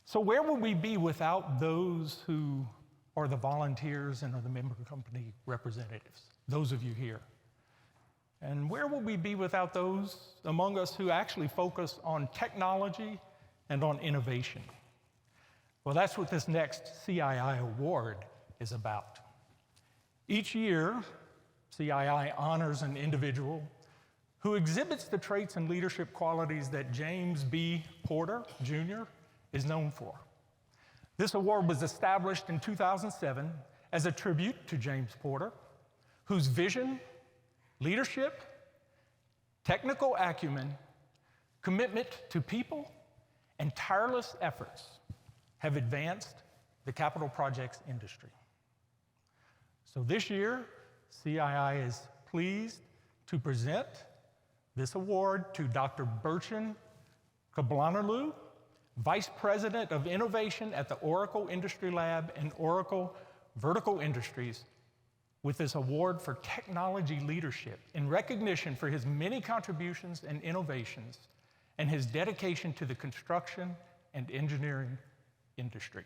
So where would we be without those who are the volunteers and are the member company representatives, those of you here? And where will we be without those among us who actually focus on technology and on innovation? Well, that's what this next CII award is about. Each year, CII honors an individual who exhibits the traits and leadership qualities that James B. Porter, Jr. is known for. This award was established in 2007 as a tribute to James Porter, whose vision, leadership, technical acumen, commitment to people, and tireless efforts have advanced the capital projects industry. So this year, CII is pleased to present this award to Dr. Burcin Kaplanoglu, Vice President of Innovation at the Oracle Industry Lab and Oracle Vertical Industries, with this award for technology leadership in recognition for his many contributions and innovations and his dedication to the construction and engineering industry.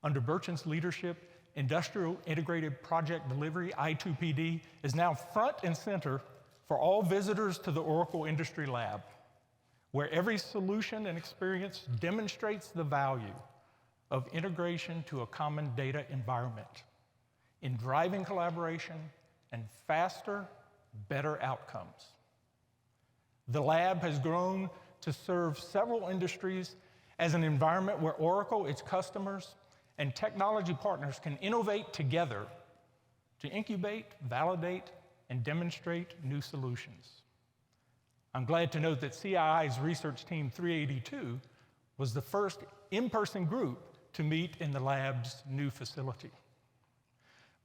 Under Burcin's leadership, Industrial Integrated Project Delivery, I2PD, is now front and center for all visitors to the Oracle Industry Lab, where every solution and experience demonstrates the value of integration to a common data environment in driving collaboration and faster, better outcomes. The lab has grown to serve several industries as an environment where Oracle, its customers, and technology partners can innovate together to incubate, validate, and demonstrate new solutions. I'm glad to note that CII's research team 382 was the first in-person group to meet in the lab's new facility.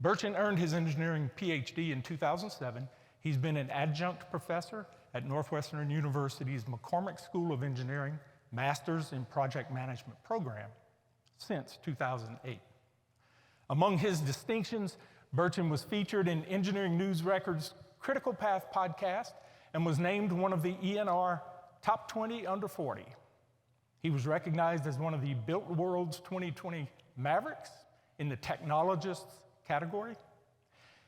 Burcin earned his engineering PhD in 2007. He's been an adjunct professor at Northwestern University's McCormick School of Engineering, Master's in Project Management program since 2008. Among his distinctions, Burcin was featured in Engineering News Record's Critical Path podcast and was named one of the ENR Top 20 Under 40. He was recognized as one of the Built World's 2020 Mavericks in the Technologists category,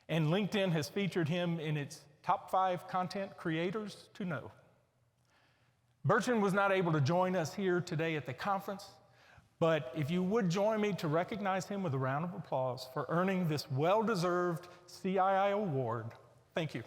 and LinkedIn has featured him in its Top 5 Content Creators to Know. Burcin was not able to join us here today at the conference, but if you would join me to recognize him with a round of applause for earning this well-deserved CII award, thank you.